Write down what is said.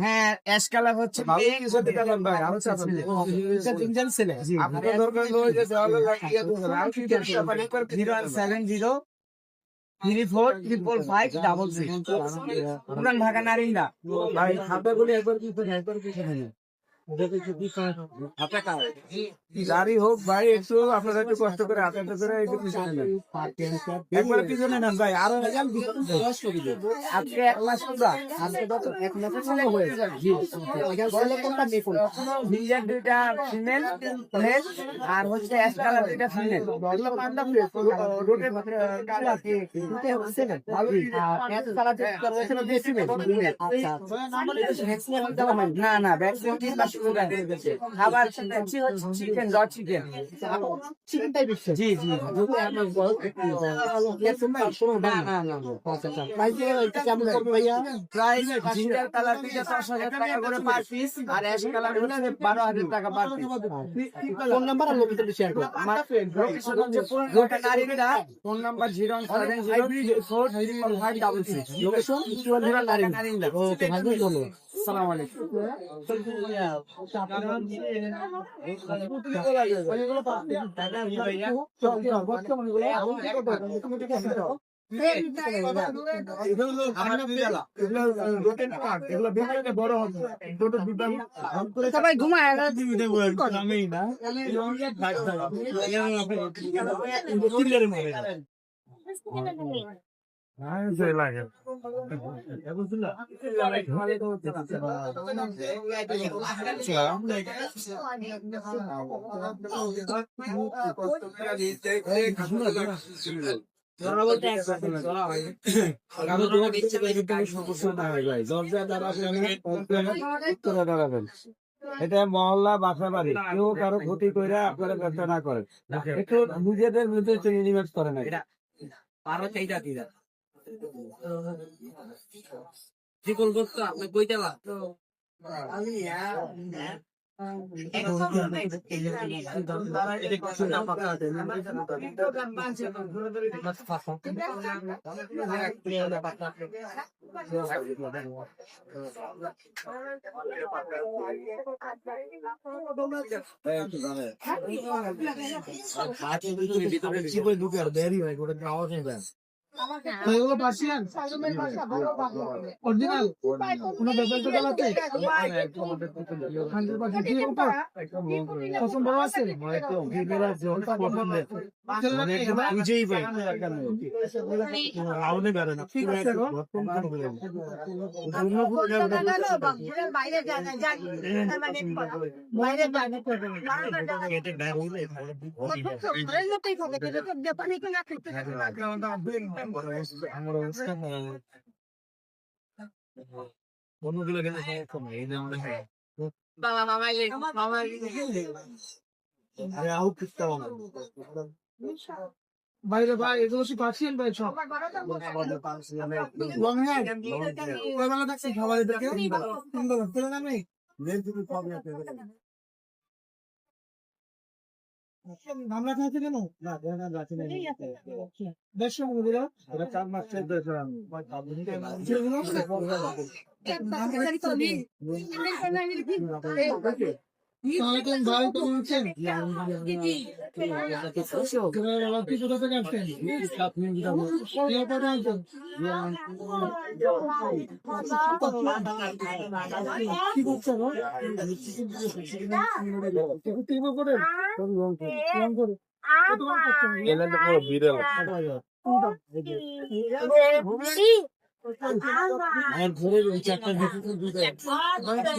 হ্যাঁ, ash colour হচ্ছে তিনজন ছেলে। 0170345566 পুরান ঢাকা নারিন্দা। যারই হোক ভাই, একটু আপনারা একটু কষ্ট করে হাতে ধরে একটু পিছনে নেন, একবারে পিছনে নেন ভাই। আরো আজকে 1 মাস পূরা, আজকে কত 1 মাসের সময় হয়েছে। কোনটা দেখুন, ভিজের দুইটা ফিমেল মেল আর হচ্ছে অ্যাশ কালার দুইটা ফিমেল। রোডের কালার কি দুটো হচ্ছে না, অ্যাশ কালার যেটা রয়েছে না দেশি মেল। আচ্ছা ভ্যাকসিন দেওয়া হয় না? না, ভ্যাকসিন কি পাশে দিয়েছে। খাবার চিকেন র চিকেন চিকেনটাই দিচ্ছে। জি জি প্রাইস জিঞ্জার কালার পিসটা 10,000 টাকা করে পার পিস আর অ্যাশ কালার হলো 12,000 টাকা পার পিস। ফোন নাম্বার আর লোকেশন শেয়ার করুন। আমার লোকেশন হচ্ছে পুরোটা Narinda. Phone number 070043566। Location Narinda. Okay ভাই, ধন্যবাদ। আসসালামু আলাইকুম। সবাই ঘুমায় লাগে এটা মহল্লা বাসা বাড়ি, কেউ কারো ক্ষতি করে আপনারা ব্যবসা না করেন, একটু নিজেদের মধ্যে ইনভেস্ট করেন। আপনি কইতে দেরি হয় করে আওয়াজ নেই। অরিজিনাল কোনো বেজাল টেজাল আছে? পছন্দ বড় আছে? বুঝেই পাই আউনে বেড়ে না। ঠিক আছে গো। অন্যগুলো গেলে সমস্যা নেই, এই যে আমাদের বাইরে ভাই এগুলো কি পাচ্ছেন ভাই সব? লং হ্যান্ড কয় বেলা থাকছে খাবার এদেরকে? 3 বেলা ফেলে না নেই? মামলা খাইছে কেন? না যাচ্ছে না, 150 মনে দিল। এটা 4 মাস থেকে ধরেছিলাম। ভাই তো বলছেন আপনি কোথা থেকে আসছেন? কি করছে গো? আমার ঘরে 4টা